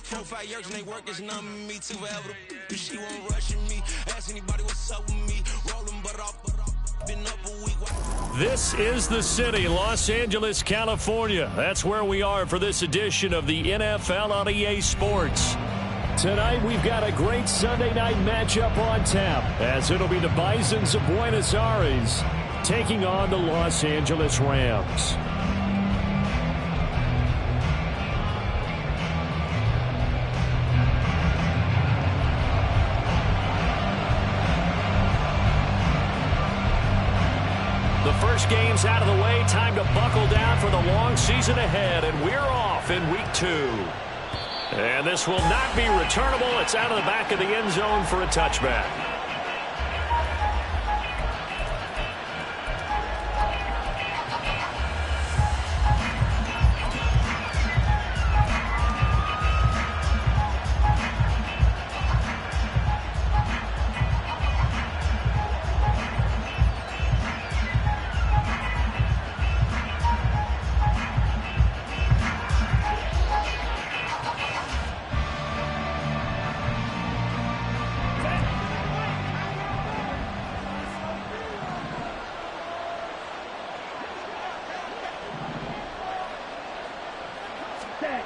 4-5 years and they work is numbing me too forever. She won't rush me. Ask anybody what's up with me. Rolling but off. Been up a week. This is the city, Los Angeles, California. That's where we are for this edition of the NFL on EA Sports. Tonight, we've got a great Sunday night matchup on tap, as it'll be the Bisons of Buenos Aires taking on the Los Angeles Rams. The first game's out of the way. Time to buckle down for the long season ahead, and we're off in week 2. And this will not be returnable. It's out of the back of the end zone for a touchback.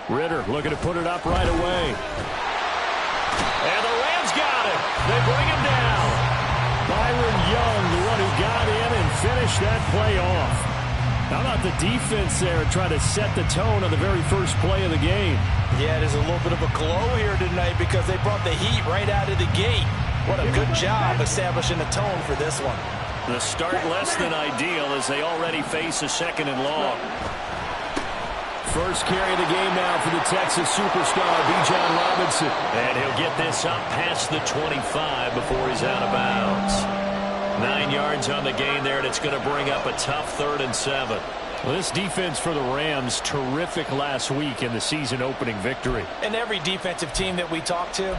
Ritter looking to put it up right away. And the Rams got it. They bring him down. Byron Young, the one who got in and finished that play off. How about the defense there trying to set the tone on the very first play of the game? Yeah, there's a little bit of a glow here tonight because they brought the heat right out of the gate. What a good job establishing the tone for this one. The start less than ideal as they already face a 2nd and long. First carry of the game now for the Texas superstar, Bijan Robinson. And he'll get this up past the 25 before he's out of bounds. 9 yards on the gain there, and it's going to bring up a tough 3rd and 7. Well, this defense for the Rams, terrific last week in the season-opening victory. And every defensive team that we talk to,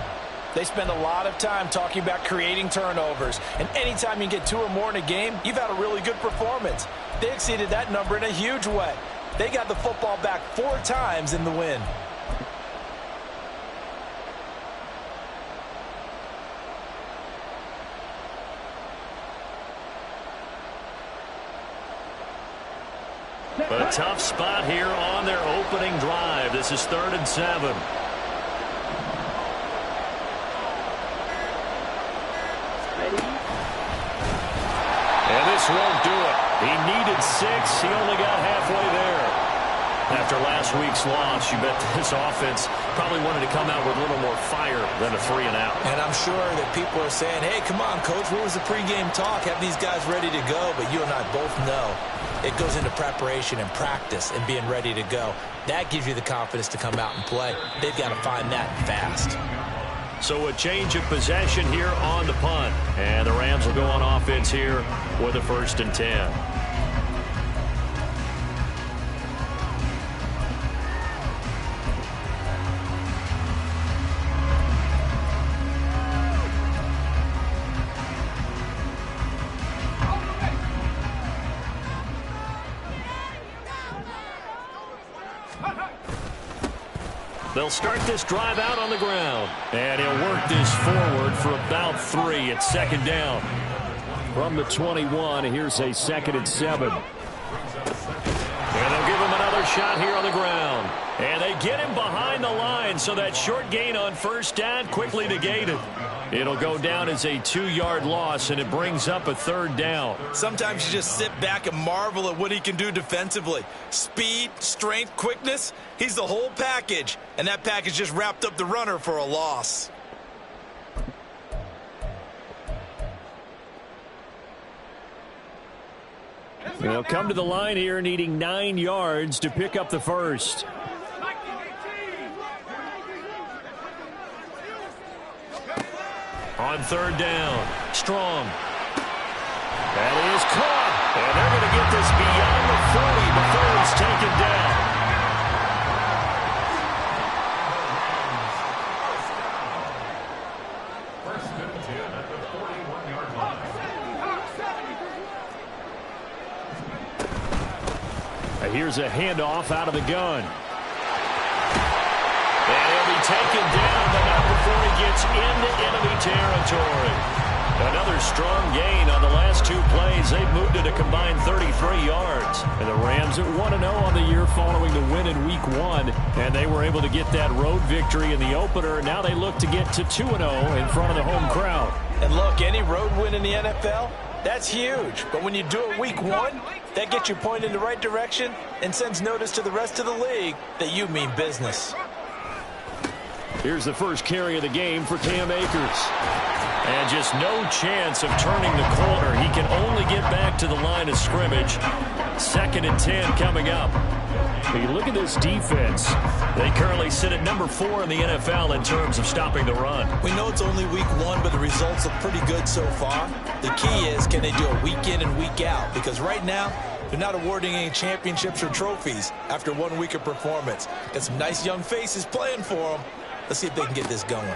they spend a lot of time talking about creating turnovers. And anytime you get 2 or more in a game, you've had a really good performance. They exceeded that number in a huge way. They got the football back 4 times in the win. A tough spot here on their opening drive. This is 3rd and 7. And this won't do it. He needed 6. He only got halfway there. After last week's loss, you bet this offense probably wanted to come out with a little more fire than a 3 and out. And I'm sure that people are saying, hey, come on, Coach, what was the pregame talk? Have these guys ready to go? But you and I both know it goes into preparation and practice and being ready to go. That gives you the confidence to come out and play. They've got to find that fast. So a change of possession here on the punt. And the Rams will go on offense here with a 1st and 10. They'll start this drive out on the ground. And he'll work this forward for about 3. It's 2nd down. From the 21, here's a 2nd and 7. And they'll give him another shot here on the ground. And they get him behind the line, so that short gain on 1st down quickly negated. It'll go down as a 2-yard loss, and it brings up a 3rd down. Sometimes you just sit back and marvel at what he can do defensively. Speed, strength, quickness, he's the whole package. And that package just wrapped up the runner for a loss. They'll come to the line here needing 9 yards to pick up the 1st. On 3rd down, Strong. That is caught. And they're going to get this beyond the 40 before he's taken down. Here's a handoff out of the gun. And he'll be taken down, but not before he gets into enemy territory. Another strong gain on the last 2 plays. They've moved it a combined 33 yards. And the Rams at 1-0 on the year following the win in Week 1. And they were able to get that road victory in the opener. Now they look to get to 2-0 in front of the home crowd. And look, any road win in the NFL, that's huge. But when you do it Week 1, that gets you pointed in the right direction and sends notice to the rest of the league that you mean business. Here's the first carry of the game for Cam Akers. And just no chance of turning the corner. He can only get back to the line of scrimmage. 2nd and 10 coming up. You look at this defense. They currently sit at number 4 in the NFL in terms of stopping the run. We know it's only Week 1, but the results look pretty good so far. The key is, can they do it week in and week out? Because right now, they're not awarding any championships or trophies after 1 week of performance. Got some nice young faces playing for them. Let's see if they can get this going.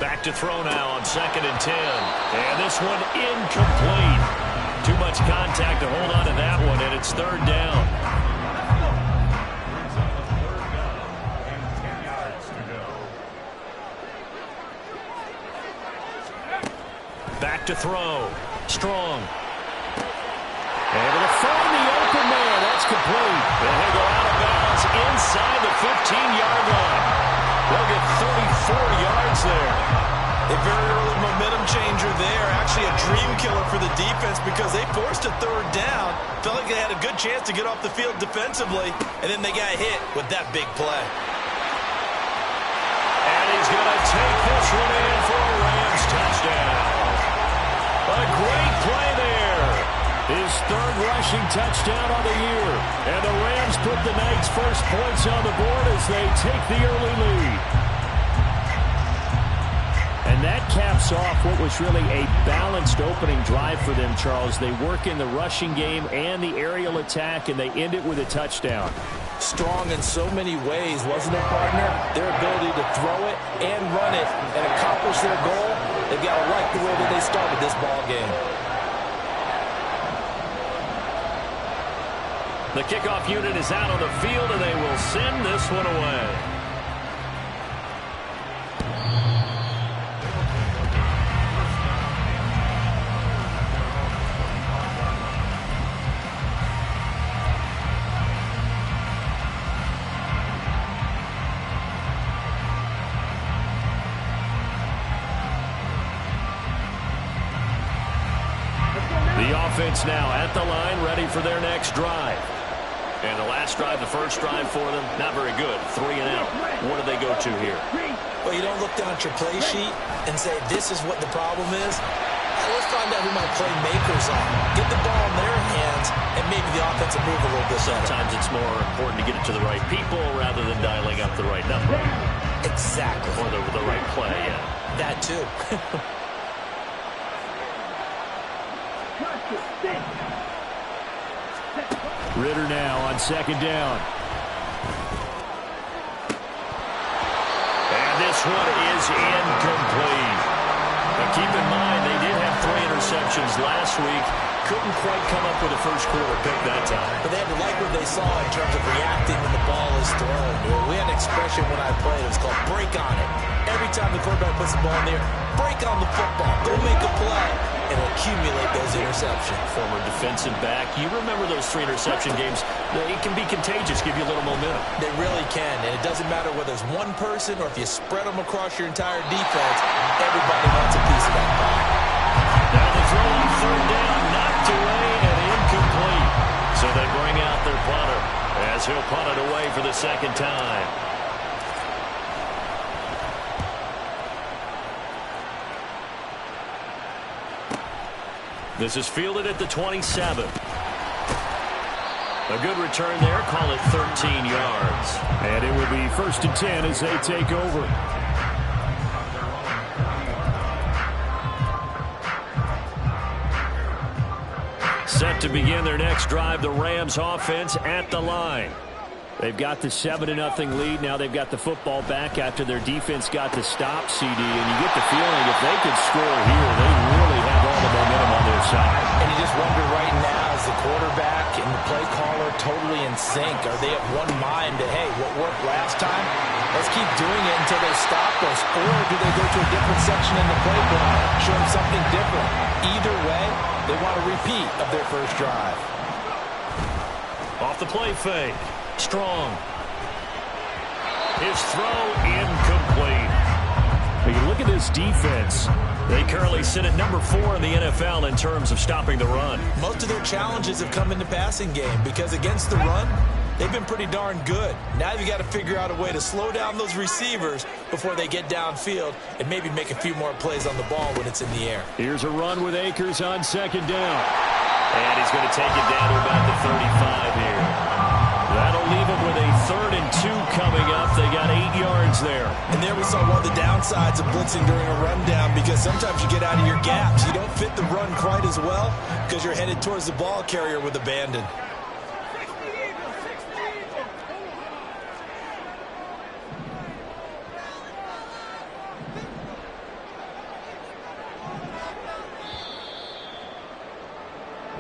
Back to throw now on 2nd and 10. And this one incomplete. Too much contact to hold on to that one, and it's 3rd down. Back to throw. Strong. Able to find the open man. That's complete. And he'll go out of bounds inside the 15-yard line. They'll get 34 yards there. A very early momentum changer there. Actually a dream killer for the defense because they forced a 3rd down. Felt like they had a good chance to get off the field defensively, and then they got hit with that big play. And he's going to take this one in for a Rams touchdown. A great play there. His 3rd rushing touchdown on the year. And the Rams put the night's first points on the board as they take the early lead. And that caps off what was really a balanced opening drive for them, Charles. They work in the rushing game and the aerial attack, and they end it with a touchdown. Strong in so many ways, wasn't it, partner? Their ability to throw it and run it and accomplish their goal, they've got to like the way that they started this ball game. The kickoff unit is out on the field, and they will send this one away. The offense now at the line, ready for their next drive. And the last drive, the first drive for them, not very good. 3 and out. What do they go to here? Well, you don't look down at your play sheet and say, this is what the problem is. Let's find out who my playmakers are. Get the ball in their hands, and maybe the offense will move a little bit better. Sometimes it's more important to get it to the right people rather than dialing up the right number. Exactly. Or the right play, yeah. That too. Ritter now on 2nd down. And this one is incomplete. Now keep in mind, they did have 3 interceptions last week. Couldn't quite come up with a first quarter pick that time. But they had to like what they saw in terms of reacting when the ball is thrown. We had an expression when I played. It was called break on it. Every time the quarterback puts the ball in there, break on the football. Go make a play and accumulate those interceptions. Former defensive back. You remember those 3 interception games. It can be contagious, give you a little momentum. They really can, and it doesn't matter whether it's one person or if you spread them across your entire defense, everybody wants a piece of that pie. Now the throw on 3rd down, knocked away and incomplete. So they bring out their punter as he'll punt it away for the 2nd time. This is fielded at the 27. A good return there. Call it 13 yards. And it will be 1st and 10 as they take over. Set to begin their next drive, the Rams offense at the line. They've got the 7-0 lead. Now they've got the football back after their defense got the stop, CD. And you get the feeling if they could score here, they really have all all the momentum on their side. And you just wonder right now, is the quarterback and the play caller totally in sync? Are they of one mind that, hey, what worked last time, let's keep doing it until they stop us? Or do they go to a different section in the playbook, show them something different? Either way, they want a repeat of their first drive. Off the play fake. Strong. His throw incomplete. When you look at this defense, they currently sit at number 4 in the NFL in terms of stopping the run. Most of their challenges have come in the passing game because against the run, they've been pretty darn good. Now you've got to figure out a way to slow down those receivers before they get downfield and maybe make a few more plays on the ball when it's in the air. Here's a run with Akers on second down. And he's going to take it down to about the 35 here. That'll leave him with a 3rd and 2 coming up. They got 8 yards there. And there we saw one of the downsides of blitzing during a rundown because sometimes you get out of your gaps. You don't fit the run quite as well because you're headed towards the ball carrier with abandon.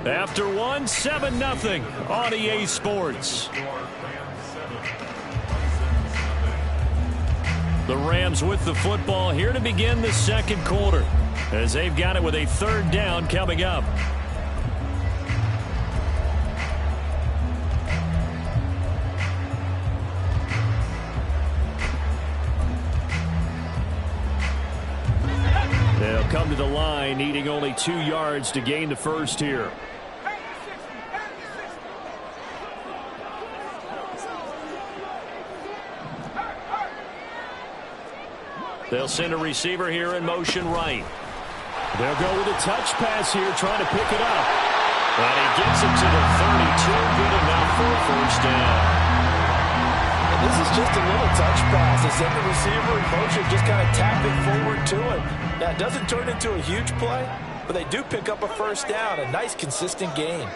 After one, 7-0 on EA Sports. The Rams with the football here to begin the second quarter as they've got it with a 3rd down coming up. They'll come to the line needing only 2 yards to gain the first here. They'll send a receiver here in motion right. They'll go with a touch pass here, trying to pick it up. And he gets it to the 32. Good enough for a first down. And this is just a little touch pass. They send the receiver in motion, just kind of tap it forward to him. Now, it doesn't turn into a huge play, but they do pick up a first down. A nice, consistent gain.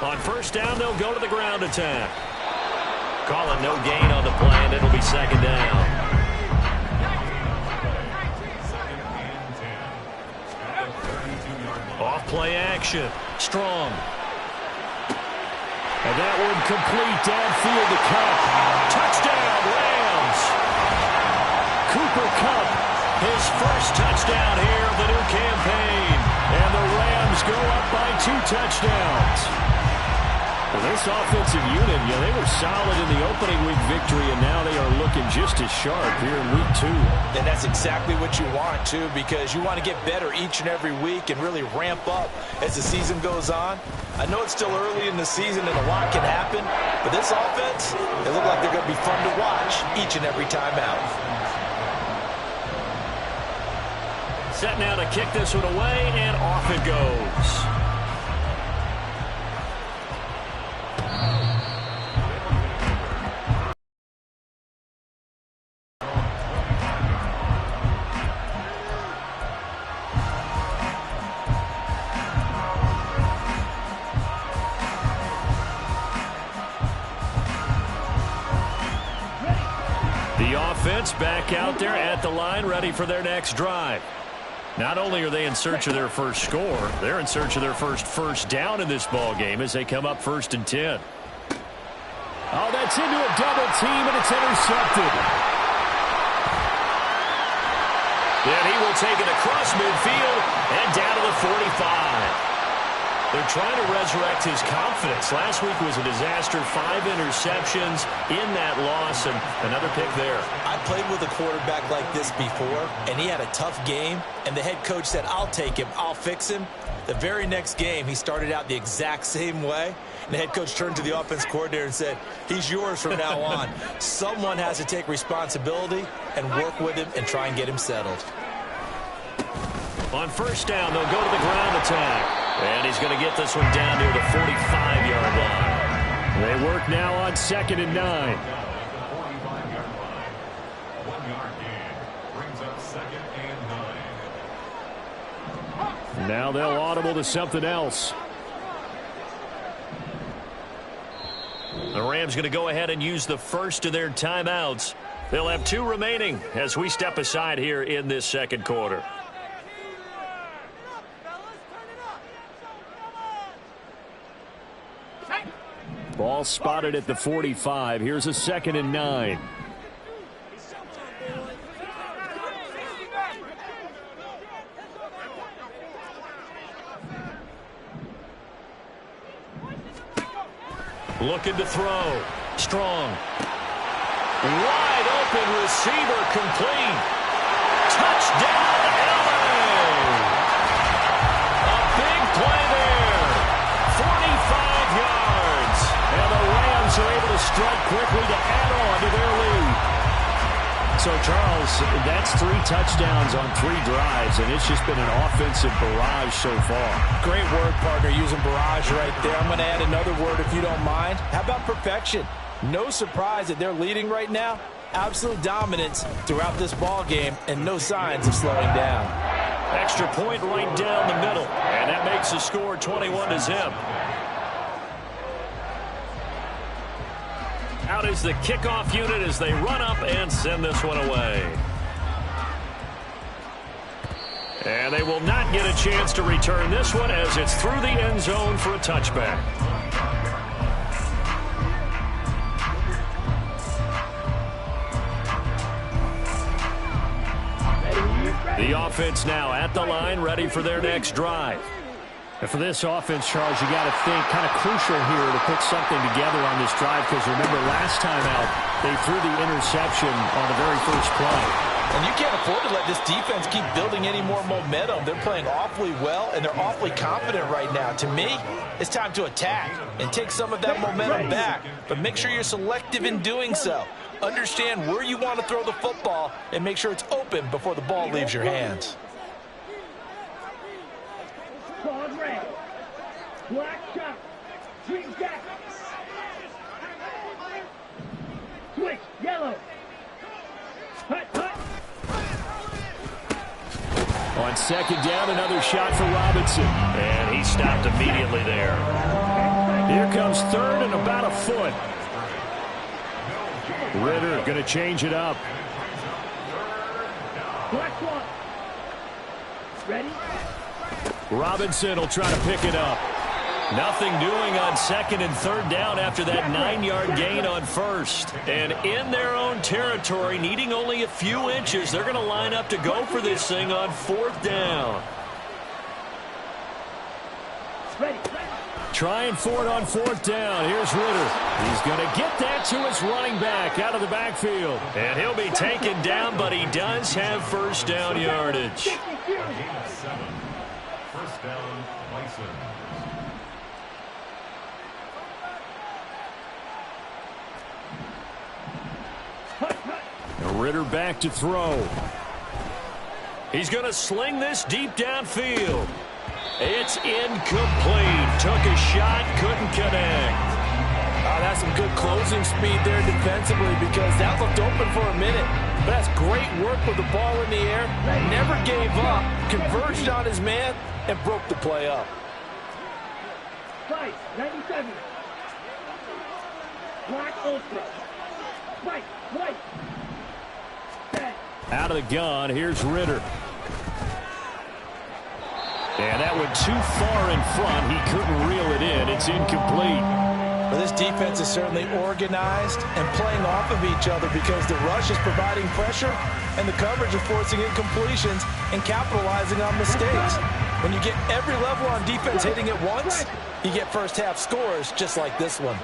On first down, they'll go to the ground attack. Calling no gain on the play, and it'll be second down. Off play action. Strong. And that one complete downfield to Kupp. Touchdown, Rams. Cooper Kupp, his first touchdown here of the new campaign. And the Rams go up by 2 touchdowns. Well, this offensive unit, they were solid in the opening week victory, and now they are looking just as sharp here in week 2. And that's exactly what you want, too, because you want to get better each and every week and really ramp up as the season goes on. I know it's still early in the season and a lot can happen, but this offense, they look like they're going to be fun to watch each and every time out. Set now to kick this one away, and off it goes. Back out there at the line, ready for their next drive. Not only are they in search of their first score, they're in search of their first down in this ball game as they come up 1st and 10. Oh, that's into a double team, and it's intercepted. Then he will take it across midfield and down to the 45. They're trying to resurrect his confidence. Last week was a disaster. 5 interceptions in that loss, and another pick there. I played with a quarterback like this before, and he had a tough game, and the head coach said, I'll take him, I'll fix him. The very next game, he started out the exact same way, and the head coach turned to the offense coordinator and said, he's yours from now on. Someone has to take responsibility and work with him and try and get him settled. On first down, they'll go to the ground attack. And he's going to get this one down near the 45-yard line. They work now on 2nd and 9. Now they'll audible to something else. The Rams going to go ahead and use the first of their timeouts. They'll have 2 remaining as we step aside here in this second quarter. Ball spotted at the 45. Here's a 2nd and 9. Looking to throw. Strong. Wide open receiver complete. Touchdown, LA! A big play there. 45 yards. And the Rams are able to strike quickly to add on to their lead. So, Charles, that's 3 touchdowns on 3 drives, and it's just been an offensive barrage so far. Great word, partner, using barrage right there. I'm going to add another word if you don't mind. How about perfection? No surprise that they're leading right now. Absolute dominance throughout this ball game, and no signs of slowing down. Extra point right down the middle, and that makes the score 21-0. Out is the kickoff unit as they run up and send this one away. And they will not get a chance to return this one as it's through the end zone for a touchback. The offense now at the line, ready for their next drive. And for this offense, Charles, you got to think kind of crucial here to put something together on this drive, because remember last time out they threw the interception on the very first play. And you can't afford to let this defense keep building any more momentum. They're playing awfully well, and they're awfully confident right now. To me, it's time to attack and take some of that momentum back, but make sure you're selective in doing so. Understand where you want to throw the football and make sure it's open before the ball leaves your hands. Red, black shot, green jacket, switch, yellow, hut, hut. On 2nd down, another shot for Robinson. And he stopped immediately there. Here comes 3rd and about a foot. Ritter going to change it up. Black one. Ready? Robinson will try to pick it up. Nothing doing on 2nd and 3rd down after that 9-yard gain on 1st. And in their own territory, needing only a few inches, they're going to line up to go for this thing on 4th down. Ready. Trying for it on 4th down. Here's Ritter. He's going to get that to his running back out of the backfield. And he'll be taken down, but he does have 1st down yardage. First down, Bison. Ritter back to throw. He's going to sling this deep downfield. It's incomplete. Took a shot, couldn't connect. Oh, that's some good closing speed there defensively, because that looked open for a minute. But that's great work with the ball in the air. Never gave up, converged on his man, and broke the play up. Fight, 97. Black ultra. Fight, white. Out of the gun, here's Ritter. And that went too far in front. He couldn't reel it in. It's incomplete. Well, this defense is certainly organized and playing off of each other, because the rush is providing pressure and the coverage is forcing incompletions and capitalizing on mistakes. When you get every level on defense hitting at once, you get first half scores just like this one.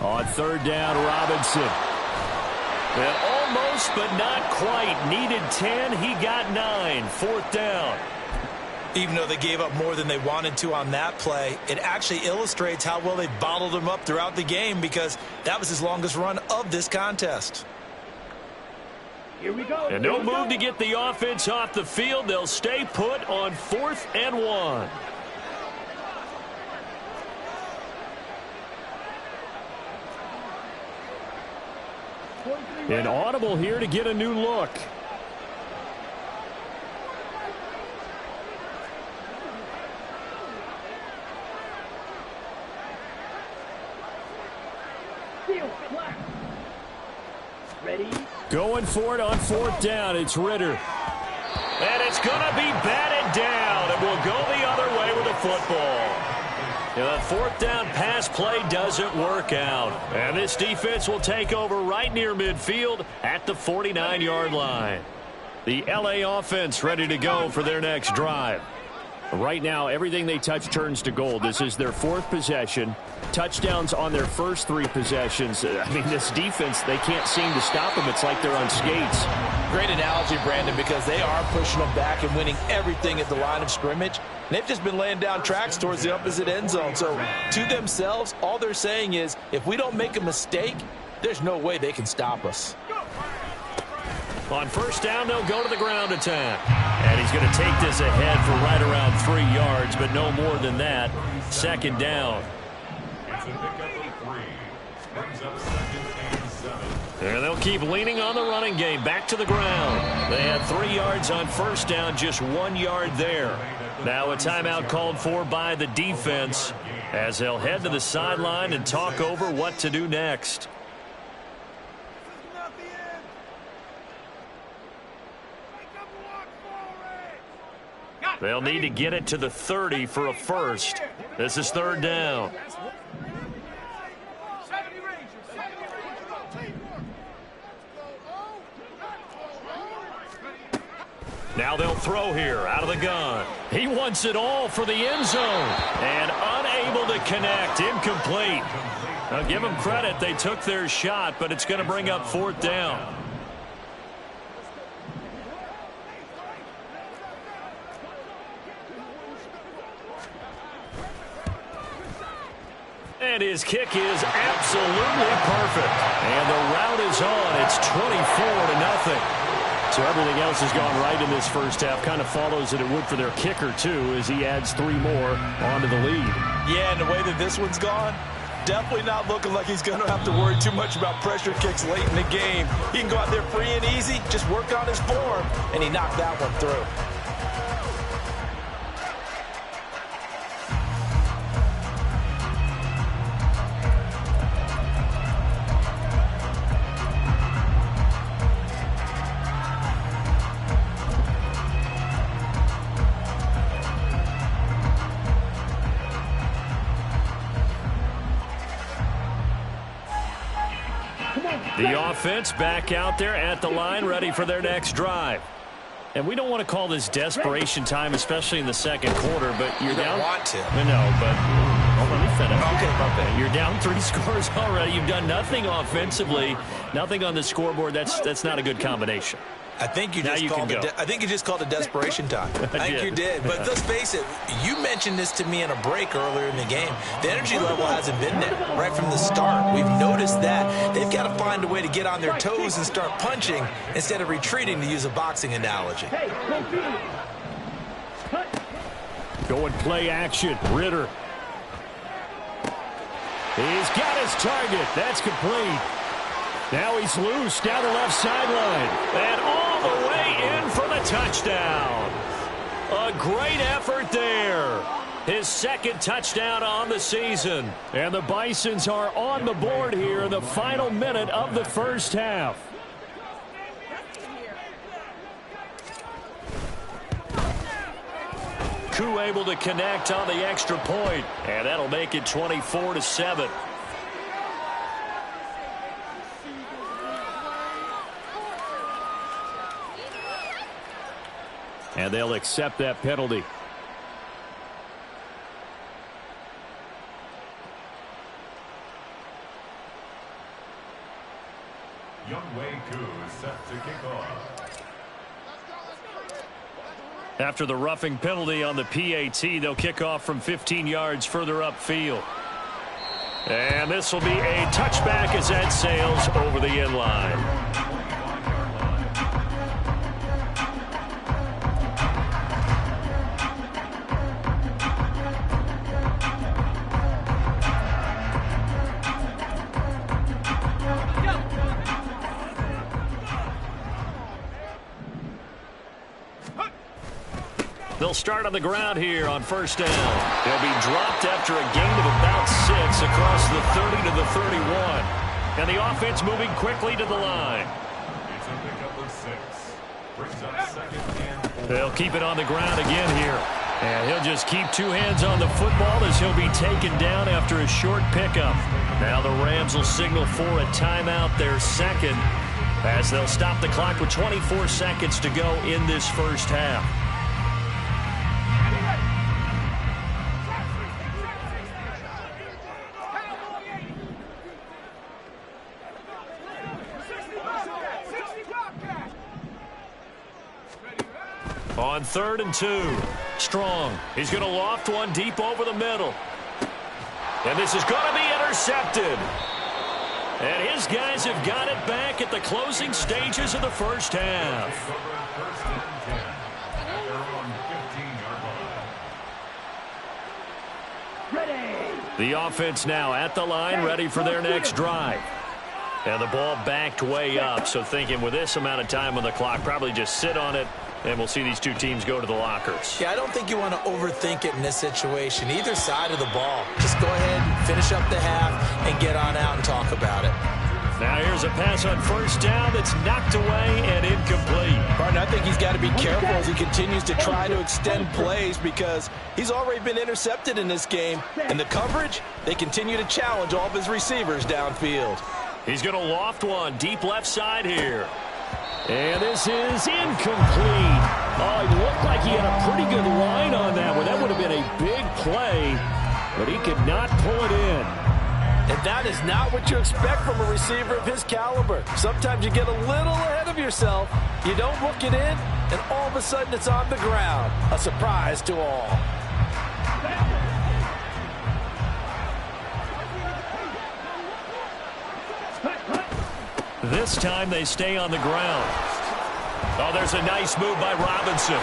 On 3rd down, Robinson. And almost, but not quite. Needed 10. He got 9. 4th down. Even though they gave up more than they wanted to on that play, it actually illustrates how well they bottled him up throughout the game, because that was his longest run of this contest. Here we go. And no move to get the offense off the field. They'll stay put on 4th and 1. An audible here to get a new look. Ready? Going for it on 4th down. It's Ritter. And it's going to be batted down. And will go the other way with the football. The 4th down pass play doesn't work out. And this defense will take over right near midfield at the 49-yard line. The LA offense ready to go for their next drive. Right now, everything they touch turns to gold. This is their 4th possession. Touchdowns on their first 3 possessions. I mean, this defense, they can't seem to stop them. It's like they're on skates. Great analogy, Brandon, because they are pushing them back and winning everything at the line of scrimmage. And they've just been laying down tracks towards the opposite end zone. So to themselves, all they're saying is, if we don't make a mistake, there's no way they can stop us. On 1st down, they'll go to the ground attack. And he's going to take this ahead for right around 3 yards, but no more than that. 2nd down. It's a pickup of 3. Brings up 2nd and 7. And they'll keep leaning on the running game. Back to the ground. They had 3 yards on 1st down, just 1 yard there. Now a timeout called for by the defense as they'll head to the sideline and talk over what to do next. They'll need to get it to the 30 for a first. This is 3rd down. Now they'll throw here out of the gun. He wants it all for the end zone. And unable to connect. Incomplete. Now give them credit. They took their shot, but it's going to bring up 4th down. And his kick is absolutely perfect. And the route is on. It's 24-0. So everything else has gone right in this first half. Kind of follows that it would for their kicker, too, as he adds 3 more onto the lead. Yeah, and the way that this one's gone, definitely not looking like he's going to have to worry too much about pressure kicks late in the game. He can go out there free and easy, just work on his form, and he knocked that one through. The offense back out there at the line, ready for their next drive. And we don't want to call this desperation time, especially in the 2nd quarter, but you're down. You don't want to. No, but let me finish. Okay. You're down 3 scores already. You've done nothing offensively, nothing on the scoreboard. That's not a good combination. I think you just called it desperation time. I think you did. But let's face it, you mentioned this to me in a break earlier in the game. The energy level hasn't been there right from the start. We've noticed that. They've got to find a way to get on their toes and start punching instead of retreating, to use a boxing analogy. Going play action. Ritter. He's got his target. That's complete. Now he's loose down the left sideline. And all the way in for the touchdown. A great effort there. His 2nd touchdown on the season. And the Bisons are on the board here in the final minute of the first half. Koo able to connect on the extra point. And that'll make it 24-7. And they'll accept that penalty. Youngwei Koo is set to kick off. After the roughing penalty on the PAT, they'll kick off from 15 yards further upfield. And this will be a touchback as that sails over the end line. They'll start on the ground here on first down. They'll be dropped after a gain of about 6 across the 30 to the 31. And the offense moving quickly to the line. It's a pickup of 6. Brings up second and 4. They'll keep it on the ground again here. And he'll just keep 2 hands on the football as he'll be taken down after a short pickup. Now the Rams will signal for a timeout, their second, as they'll stop the clock with 24 seconds to go in this first half. On 3rd and 2, Strong. He's going to loft one deep over the middle. And this is going to be intercepted. And his guys have got it back at the closing stages of the first half. First and 10. At their own 15-yard line. Ready. The offense now at the line, ready for their next drive. And the ball backed way up, so thinking with this amount of time on the clock, probably just sit on it, and we'll see these two teams go to the lockers. Yeah, I don't think you want to overthink it in this situation. Either side of the ball. Just go ahead, finish up the half, and get on out and talk about it. Now here's a pass on first down that's knocked away and incomplete. Pardon, I think he's got to be careful as he continues to try to extend plays because he's already been intercepted in this game. And the coverage, they continue to challenge all of his receivers downfield. He's going to loft one deep left side here. And this is incomplete. Oh, it looked like he had a pretty good line on that one. That would have been a big play, but he could not pull it in. And that is not what you expect from a receiver of his caliber. Sometimes you get a little ahead of yourself. You don't look it in, and all of a sudden it's on the ground. A surprise to all. This time they stay on the ground. Oh, there's a nice move by Robinson.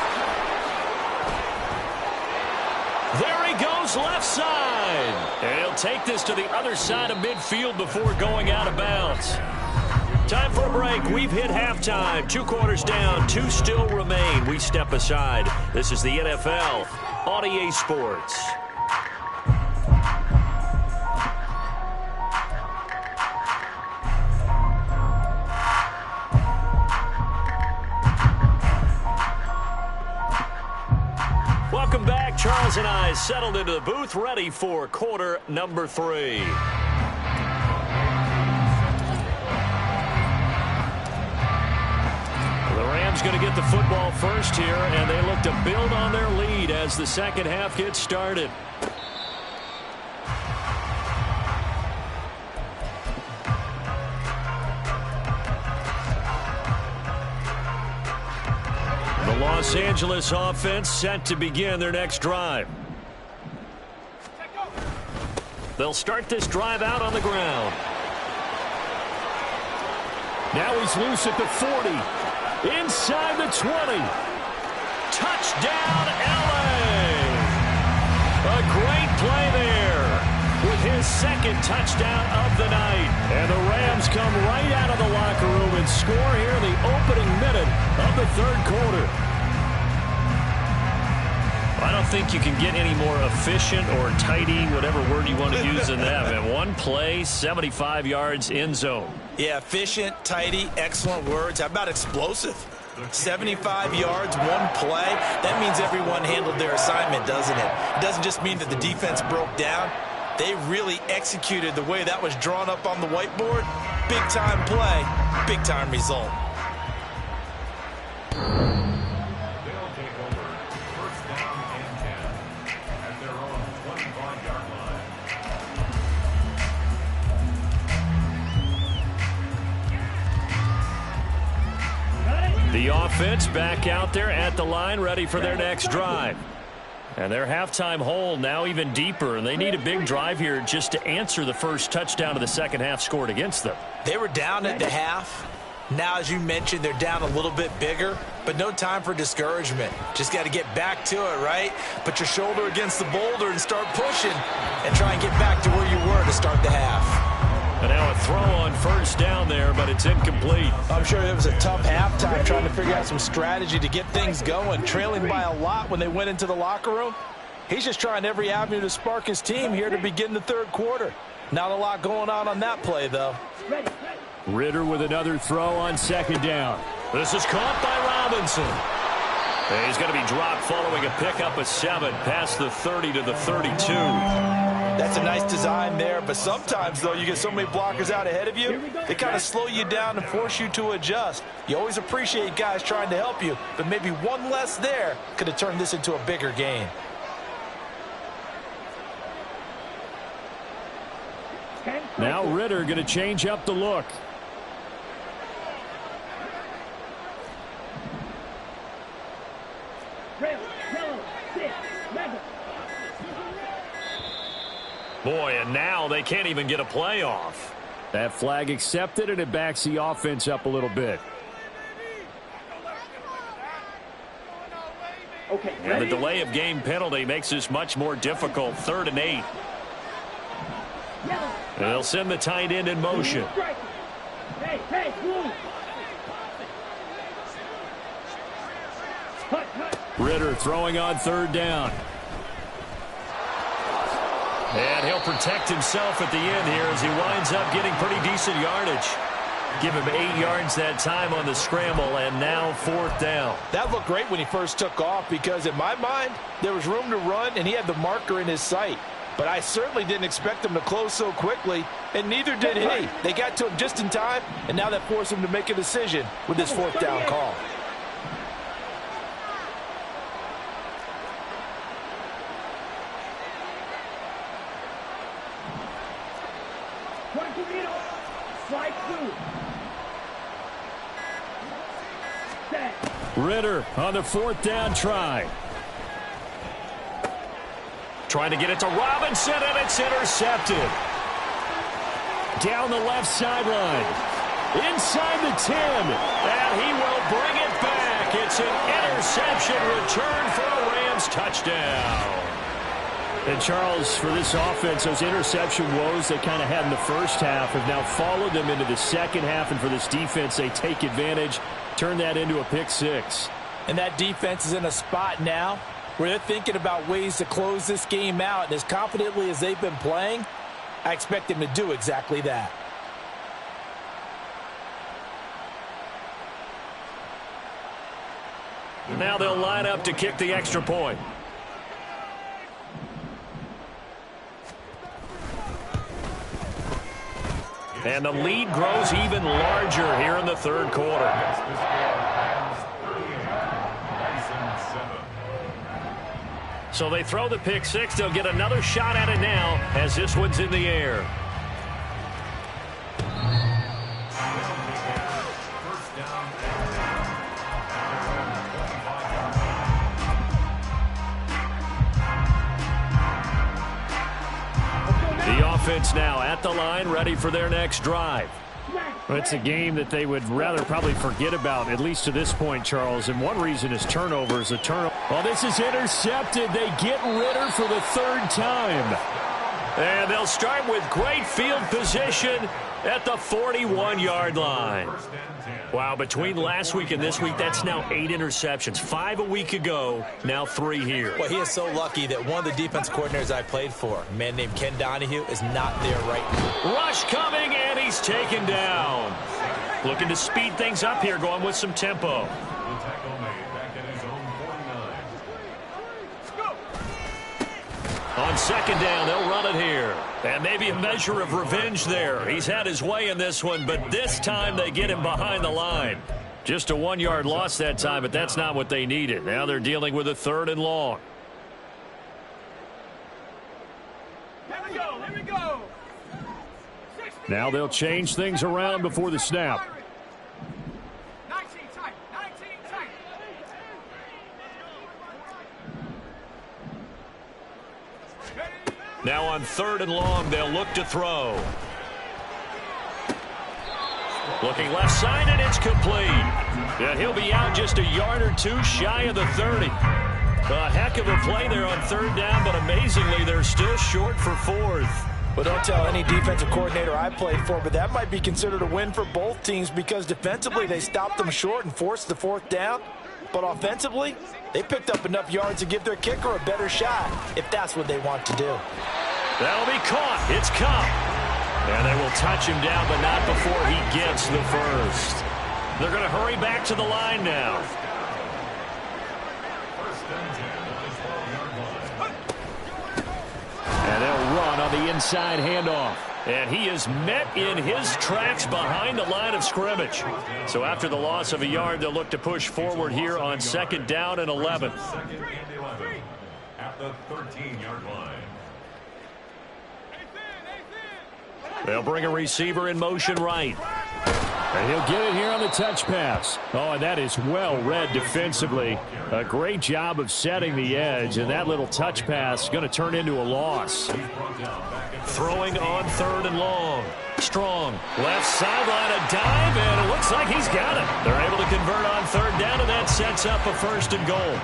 There he goes left side. And he'll take this to the other side of midfield before going out of bounds. Time for a break. We've hit halftime. 2 quarters down. 2 still remain. We step aside. This is the NFL on EA Sports. Welcome back. Charles and I settled into the booth, ready for quarter number 3. The Rams going to get the football first here, and they look to build on their lead as the second half gets started. The Los Angeles offense set to begin their next drive. They'll start this drive out on the ground. Now he's loose at the 40. Inside the 20. Touchdown, LA! A great play there with his second touchdown of the night. And the Rams come right out of the locker room and score here in the opening minute of the third quarter. I don't think you can get any more efficient or tidy, whatever word you want to use in that. And one play, 75 yards, end zone. Yeah, efficient, tidy, excellent words. How about explosive? 75 yards, one play. That means everyone handled their assignment, doesn't it? It doesn't just mean that the defense broke down. They really executed the way that was drawn up on the whiteboard. Big-time play, big-time result. They'll take over first down and 10 at their own 25-yard line. The offense back out there at the line, ready for their next drive. And their halftime hole now even deeper, and they need a big drive here just to answer the first touchdown of the second half scored against them. They were down at the half. Now, as you mentioned, they're down a little bit bigger, but no time for discouragement. Just got to get back to it, right? Put your shoulder against the boulder and start pushing and try and get back to where you were to start the half. And now a throw on first down there, but it's incomplete. I'm sure it was a tough halftime trying to figure out some strategy to get things going, trailing by a lot when they went into the locker room. He's just trying every avenue to spark his team here to begin the third quarter. Not a lot going on that play, though. Ritter with another throw on second down. This is caught by Robinson. And he's going to be dropped following a pickup of 7 past the 30 to the 32. That's a nice design there, but sometimes, though, you get so many blockers out ahead of you, they kind of slow you down and force you to adjust. You always appreciate guys trying to help you, but maybe one less there could have turned this into a bigger game. Now Ritter going to change up the look. Boy, and now they can't even get a play off. That flag accepted, and it backs the offense up a little bit. Okay, and the delay of game penalty makes this much more difficult. 3rd and 8. And they'll send the tight end in motion. Hey, move. Ritter throwing on 3rd down. And he'll protect himself at the end here as he winds up getting pretty decent yardage. Give him 8 yards that time on the scramble, and now 4th down. That looked great when he first took off because, in my mind, there was room to run, and he had the marker in his sight. But I certainly didn't expect him to close so quickly, and neither did he. They got to him just in time, and now that forced him to make a decision with this 4th down call. Ritter on the 4th down try. Trying to get it to Robinson, and it's intercepted. Down the left sideline. Inside the 10. And he will bring it back. It's an interception return for a Rams touchdown. And Charles, for this offense, those interception woes they kind of had in the first half have now followed them into the second half. And for this defense, they take advantage, turn that into a pick 6. And that defense is in a spot now where they're thinking about ways to close this game out. And as confidently as they've been playing, I expect them to do exactly that. Now they'll line up to kick the extra point. And the lead grows even larger here in the third quarter. So they throw the pick 6. They'll get another shot at it now as this one's in the air. The offense now at the line, ready for their next drive. It's a game that they would rather probably forget about, at least to this point, Charles. And one reason is turnovers. A turnover. Well, this is intercepted. They get Ritter for the 3rd time. And they'll start with great field position at the 41-yard line. Wow, between last week and this week, that's now 8 interceptions. 5 a week ago, now 3 here. Well, he is so lucky that one of the defense coordinators I played for, a man named Ken Donahue, is not there right now. Rush coming, and he's taken down. Looking to speed things up here, going with some tempo. On second down, they'll run it here. And maybe a measure of revenge there. He's had his way in this one, but this time they get him behind the line. Just a 1-yard loss that time, but that's not what they needed. Now they're dealing with a 3rd and long. Here we go. Now they'll change things around before the snap. 19 tight. Now on 3rd and long, they'll look to throw. Looking left side, and it's complete. And he'll be out just a yard or 2 shy of the 30. A heck of a play there on 3rd down, but amazingly, they're still short for 4th. Well, don't tell any defensive coordinator I played for, but that might be considered a win for both teams because defensively they stopped them short and forced the fourth down. But offensively, they picked up enough yards to give their kicker a better shot, if that's what they want to do. That'll be caught. It's Cup. And they will touch him down, but not before he gets the first. They're going to hurry back to the line now. And they'll run on the inside handoff. And he is met in his tracks behind the line of scrimmage. So after the loss of a yard, they'll look to push forward here on 2nd down and 11. At the 13-yard line. They'll bring a receiver in motion right. And he'll get it here on the touch pass. Oh, and that is well read defensively. A great job of setting the edge, and that little touch pass is going to turn into a loss. Throwing on 3rd and long. Strong. Left sideline, a dive, and it looks like he's got it. They're able to convert on 3rd down, and that sets up a 1st and goal.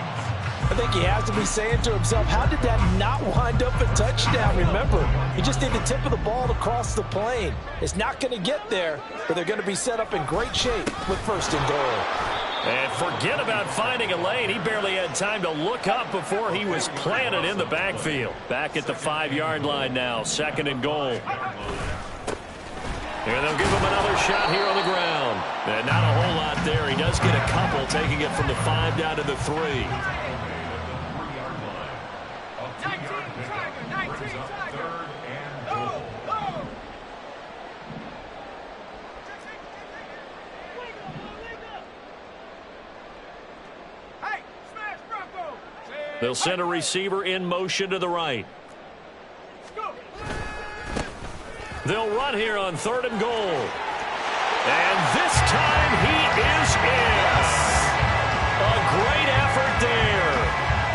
I think he has to be saying to himself, how did that not wind up a touchdown? Remember, you just need the tip of the ball to cross the plane. It's not going to get there, but they're going to be set up in great shape with 1st and goal. And forget about finding a lane. He barely had time to look up before he was planted in the backfield. Back at the 5-yard line now, 2nd and goal. And they'll give him another shot here on the ground. And not a whole lot there. He does get a couple, taking it from the 5 down to the 3. They'll send a receiver in motion to the right. They'll run here on 3rd and goal. And this time he is in. A great effort there.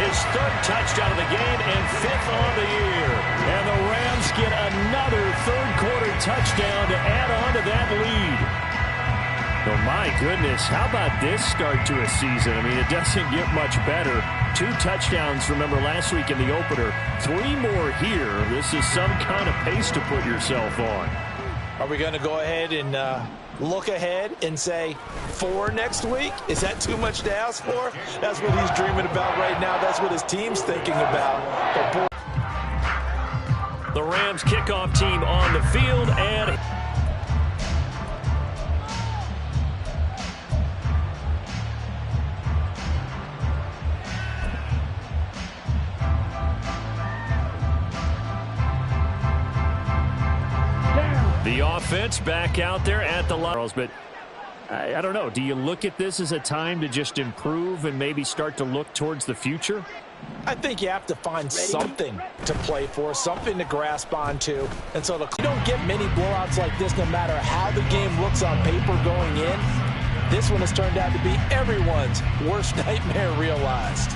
His 3rd touchdown of the game and 5th on the year. And the Rams get another 3rd-quarter touchdown to add on to that lead. Oh, my goodness. How about this start to a season? I mean, it doesn't get much better. 2 touchdowns, remember, last week in the opener. 3 more here. This is some kind of pace to put yourself on. Are we going to go ahead and look ahead and say 4 next week? Is that too much to ask for? That's what he's dreaming about right now. That's what his team's thinking about. The Rams kickoff team on the field, and the offense back out there at the line. But I don't know. Do you look at this as a time to just improve and maybe start to look towards the future? I think you have to find something to play for, something to grasp onto. And so you don't get many blowouts like this no matter how the game looks on paper going in. This one has turned out to be everyone's worst nightmare realized.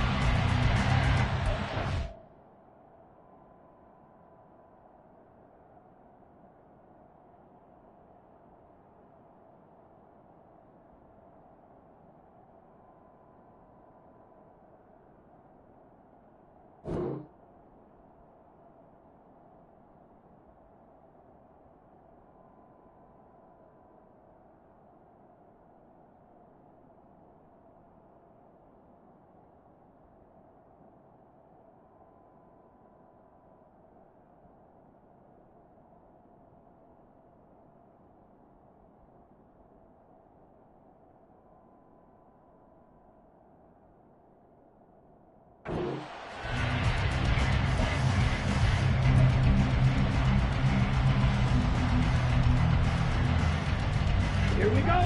Here we go.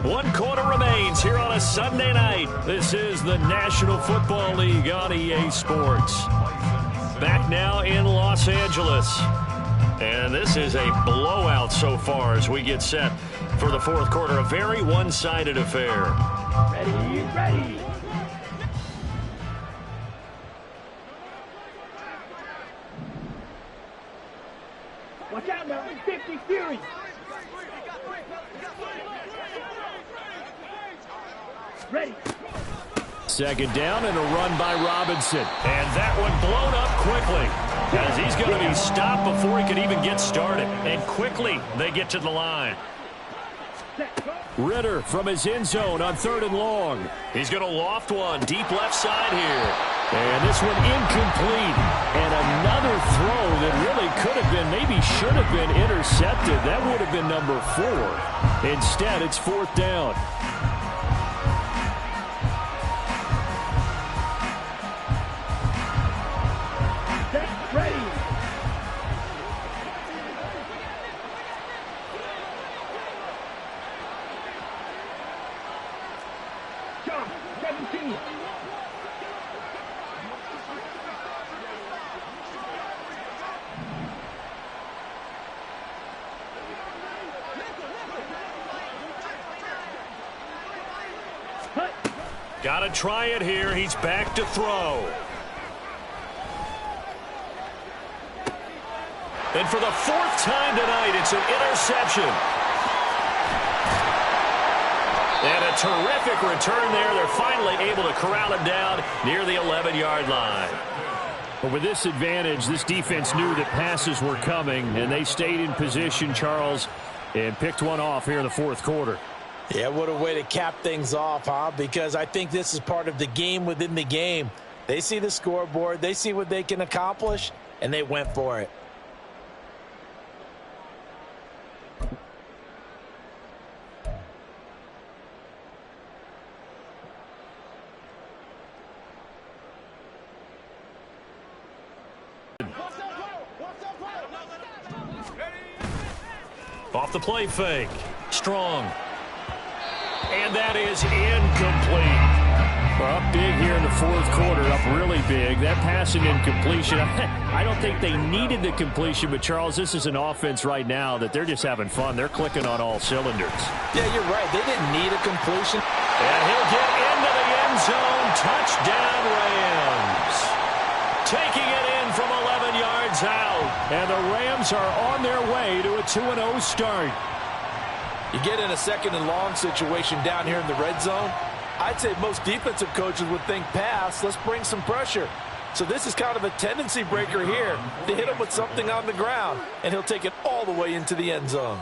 1 quarter remains here on a Sunday night. This is the National Football League on EA Sports. Back now in Los Angeles. And this is a blowout so far as we get set for the 4th quarter. A very one-sided affair. Ready, ready. Watch out now, 50 Fury. Ready. second down and a run by Robinson. And that one blown up quickly, as he's going to be stopped before he could even get started. And quickly they get to the line. Ritter from his end zone on 3rd and long. He's going to loft one deep left side here. And this one incomplete. And another throw that really could have been, maybe should have been intercepted. That would have been number 4. Instead, it's 4th down. Got to try it here. He's back to throw. And for the 4th time tonight, it's an interception. And a terrific return there. They're finally able to corral him down near the 11-yard line. But with this advantage, this defense knew that passes were coming, and they stayed in position, Charles, and picked one off here in the 4th quarter. Yeah, what a way to cap things off, huh? Because I think this is part of the game within the game. They see the scoreboard, they see what they can accomplish, and they went for it. Off the play fake. Strong. And that is incomplete. Well, up big here in the 4th quarter, up really big. That passing incompletion, I don't think they needed the completion, but Charles, this is an offense right now that they're just having fun. They're clicking on all cylinders. Yeah, you're right. They didn't need a completion. And he'll get into the end zone. Touchdown, Rams. Taking it in from 11 yards out. And the Rams are on their way to a 2-0 start. You get in a 2nd and long situation down here in the red zone, I'd say most defensive coaches would think pass, let's bring some pressure. So this is kind of a tendency breaker here to hit him with something on the ground, and he'll take it all the way into the end zone.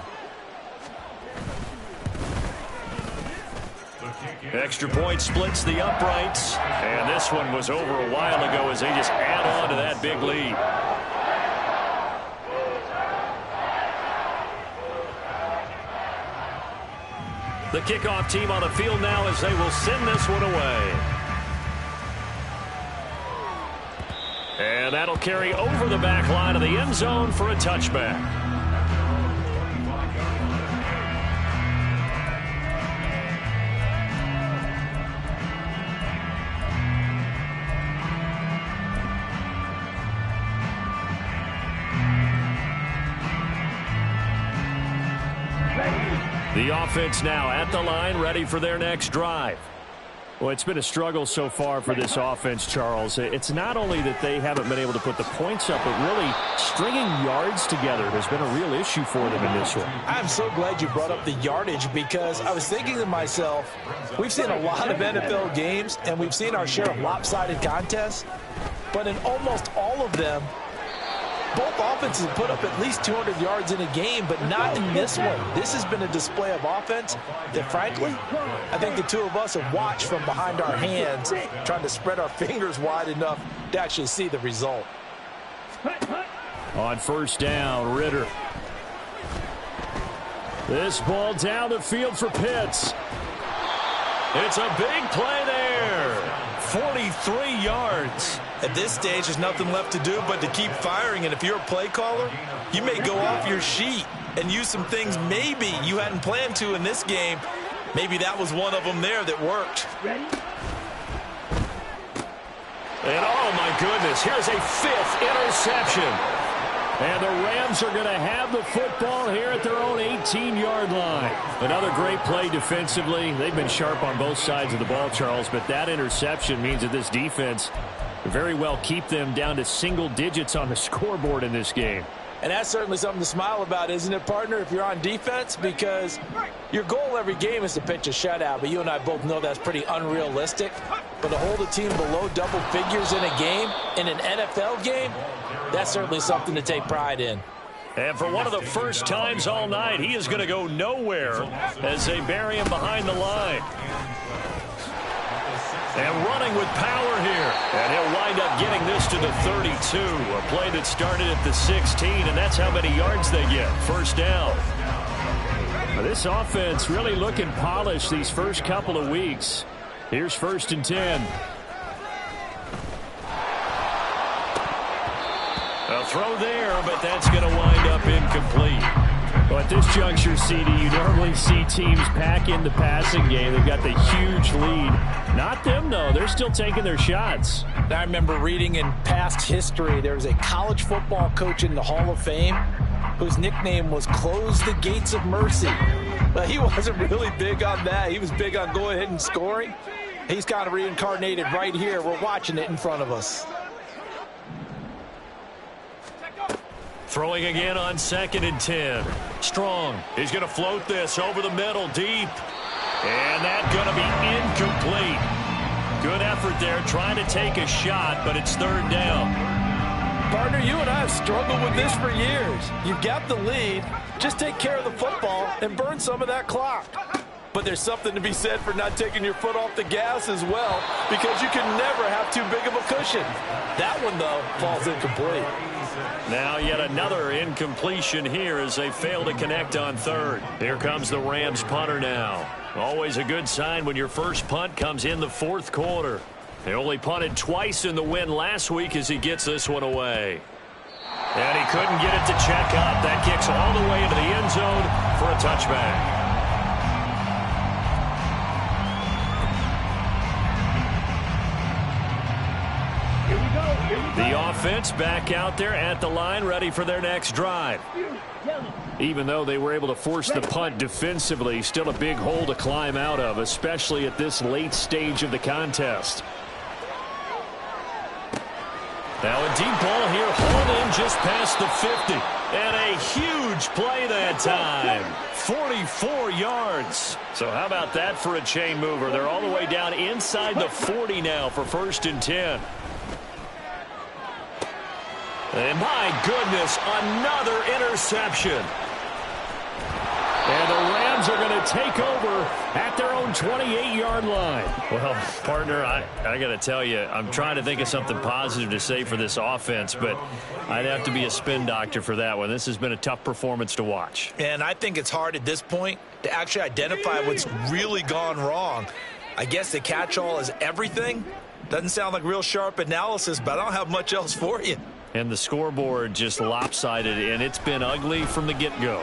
Extra point splits the uprights, and this one was over a while ago as they just add on to that big lead. The kickoff team on the field now as they will send this one away. And that'll carry over the back line of the end zone for a touchback. The offense now at the line, ready for their next drive. Well, it's been a struggle so far for this offense, Charles. It's not only that they haven't been able to put the points up, but really stringing yards together has been a real issue for them in this one. I'm so glad you brought up the yardage, because I was thinking to myself, we've seen a lot of NFL games, and we've seen our share of lopsided contests, but in almost all of them, both offenses have put up at least 200 yards in a game, but not in this one. This has been a display of offense that, frankly, I think the two of us have watched from behind our hands, trying to spread our fingers wide enough to actually see the result. On 1st down, Ritter. This ball down the field for Pitts. It's a big play there. 43 yards. At this stage, there's nothing left to do but to keep firing. And if you're a play caller, you may go off your sheet and use some things maybe you hadn't planned to in this game. Maybe that was one of them there that worked. And oh my goodness, here's a 5th interception. And the Rams are going to have the football here at their own 18-yard line. Another great play defensively. They've been sharp on both sides of the ball, Charles, but that interception means that this defense very well keep them down to single digits on the scoreboard in this game. And that's certainly something to smile about, isn't it, partner, if you're on defense? Because your goal every game is to pitch a shutout, but you and I both know that's pretty unrealistic. But to hold a team below double figures in a game, in an NFL game, that's certainly something to take pride in. And for one of the first times all night, he is going to go nowhere as they bury him behind the line. And running with power here. And he'll wind up getting this to the 32. A play that started at the 16, and that's how many yards they get. First down. This offense really looking polished these first couple of weeks. Here's 1st and 10. A throw there, but that's going to wind up incomplete. Well, at this juncture, CD, you normally see teams pack in the passing game. They've got the huge lead. Not them, though. They're still taking their shots. I remember reading in past history, there was a college football coach in the Hall of Fame whose nickname was Close the Gates of Mercy. But he wasn't really big on that. He was big on going ahead and scoring. He's kind of reincarnated right here. We're watching it in front of us. Throwing again on 2nd and 10. Strong. He's going to float this over the middle deep. And that's going to be incomplete. Good effort there trying to take a shot, but it's 3rd down. Partner, you and I have struggled with this for years. You've got the lead. Just take care of the football and burn some of that clock. But there's something to be said for not taking your foot off the gas as well, because you can never have too big of a cushion. That one, though, falls incomplete. Now yet another incompletion here as they fail to connect on 3rd. Here comes the Rams punter now. Always a good sign when your first punt comes in the 4th quarter. They only punted twice in the win last week as he gets this one away. And he couldn't get it to check up. That kicks all the way into the end zone for a touchback. The offense back out there at the line, ready for their next drive. Even though they were able to force the punt defensively, still a big hole to climb out of, especially at this late stage of the contest. Now a deep ball here, hauled in just past the 50. And a huge play that time. 44 yards. So how about that for a chain mover? They're all the way down inside the 40 now for 1st and 10. And my goodness, another interception. And the Rams are going to take over at their own 28-yard line. Well, partner, I got to tell you, I'm trying to think of something positive to say for this offense, but I'd have to be a spin doctor for that one. This has been a tough performance to watch. And I think it's hard at this point to actually identify what's really gone wrong. I guess the catch-all is everything. Doesn't sound like real sharp analysis, but I don't have much else for you. And the scoreboard just lopsided, and it's been ugly from the get-go.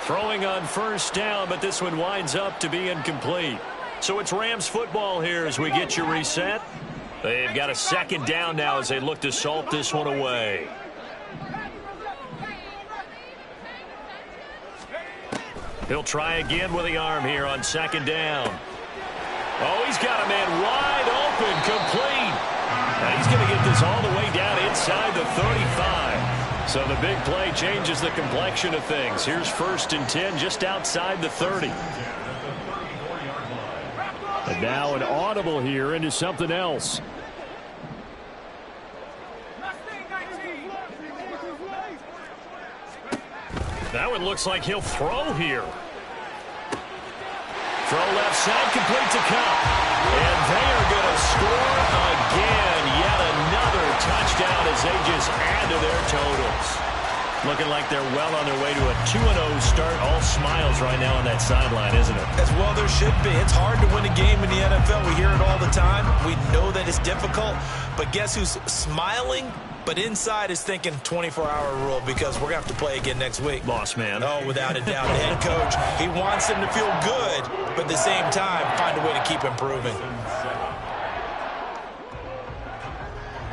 Throwing on 1st down, but this one winds up to be incomplete. So it's Rams football here as we get you reset. They've got a 2nd down now as they look to salt this one away. He'll try again with the arm here on 2nd down. Oh, he's got a man wide open, complete. And he's going to get this all the way down inside the 35. So the big play changes the complexion of things. Here's 1st and 10 just outside the 30. And now an audible here into something else. That one looks like he'll throw here. Throw left side, complete to Cup. And they are going to score again. Yet another touchdown as they just add to their totals. Looking like they're well on their way to a 2-0 start. All smiles right now on that sideline, isn't it? As well there should be. It's hard to win a game in the NFL. We hear it all the time. We know that it's difficult. But guess who's smiling? But inside is thinking 24-hour rule because we're going to have to play again next week. Boss man. Oh, without a doubt. The head coach, he wants them to feel good, but at the same time, find a way to keep improving.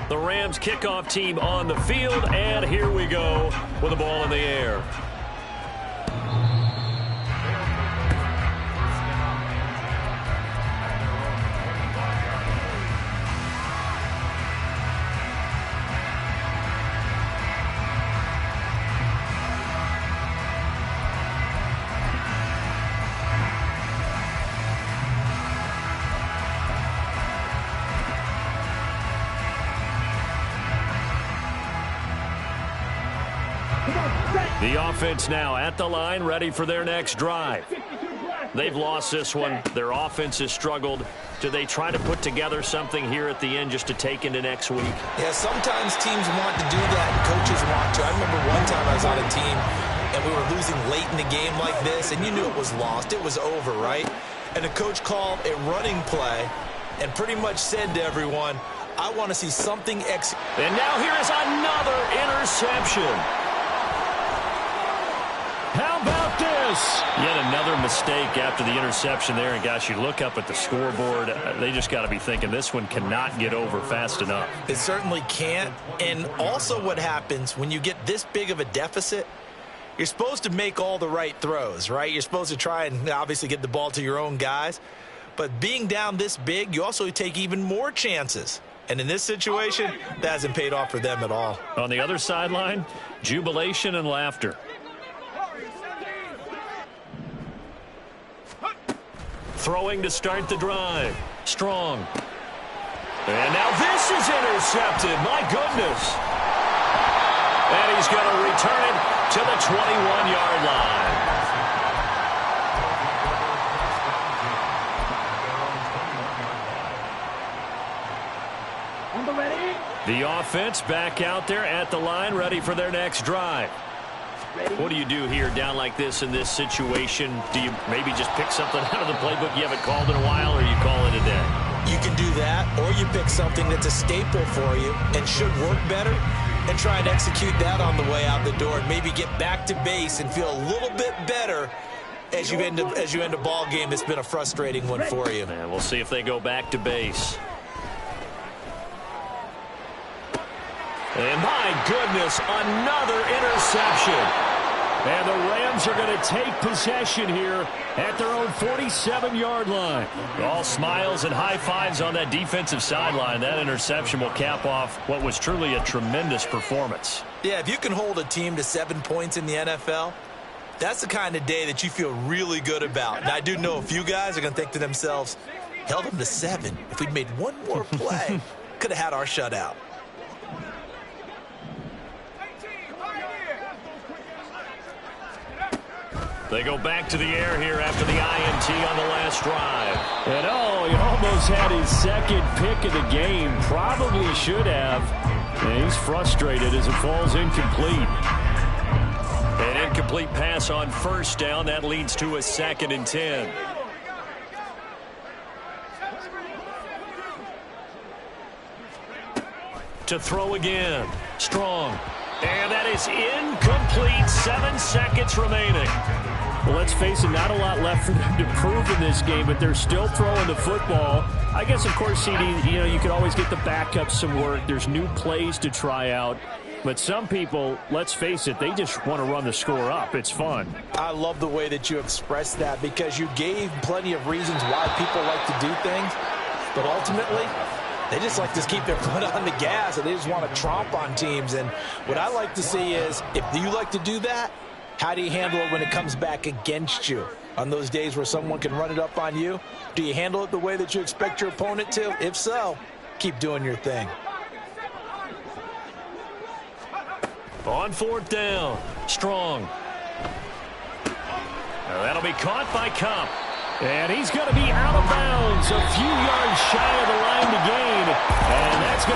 The Rams kickoff team on the field, and here we go with the ball in the air. The offense now at the line, ready for their next drive. They've lost this one. Their offense has struggled. Do they try to put together something here at the end just to take into next week? Yeah, sometimes teams want to do that, and coaches want to. I remember one time I was on a team, and we were losing late in the game like this, and you knew it was lost. It was over, right? And the coach called a running play and pretty much said to everyone, I want to see something And now here is another interception. How about this? Yet another mistake after the interception there. And, gosh, you look up at the scoreboard. They just got to be thinking this one cannot get over fast enough. It certainly can't. And also what happens when you get this big of a deficit, you're supposed to make all the right throws, right? You're supposed to try and obviously get the ball to your own guys. But being down this big, you also take even more chances. And in this situation, that hasn't paid off for them at all. On the other sideline, jubilation and laughter. Throwing to start the drive. Strong. And now this is intercepted. My goodness. And he's going to return it to the 21-yard line. The offense back out there at the line, ready for their next drive. What do you do here down like this in this situation? Do you maybe just pick something out of the playbook you haven't called in a while, or you call it a day? You can do that, or you pick something that's a staple for you and should work better and try and execute that on the way out the door and maybe get back to base and feel a little bit better as you end a ball game that's been a frustrating one for you. And we'll see if they go back to base. And my goodness, another interception. And the Rams are going to take possession here at their own 47-yard line. All smiles and high fives on that defensive sideline. That interception will cap off what was truly a tremendous performance. Yeah, if you can hold a team to 7 points in the NFL, that's the kind of day that you feel really good about. And I do know a few guys are going to think to themselves, held them to 7. If we'd made one more play, could have had our shutout. They go back to the air here after the INT on the last drive. And he almost had his second pick of the game. Probably should have. And he's frustrated as it falls incomplete. An incomplete pass on first down. That leads to a 2nd and 10. To throw again. Strong. And that is incomplete. 7 seconds remaining. Well, let's face it, not a lot left for them to prove in this game, but they're still throwing the football. I guess, of course, CD, you could always get the backups some work. There's new plays to try out. But some people, let's face it, they just want to run the score up. It's fun. I love the way that you expressed that because you gave plenty of reasons why people like to do things. But ultimately, they just like to keep their foot on the gas, and they just want to tromp on teams. And what I like to see is, if you like to do that, how do you handle it when it comes back against you? On those days where someone can run it up on you, do you handle it the way that you expect your opponent to? If so, keep doing your thing. On 4th down, Strong. Now that'll be caught by Cup. And he's going to be out of bounds, a few yards shy of the line to gain. And that's going to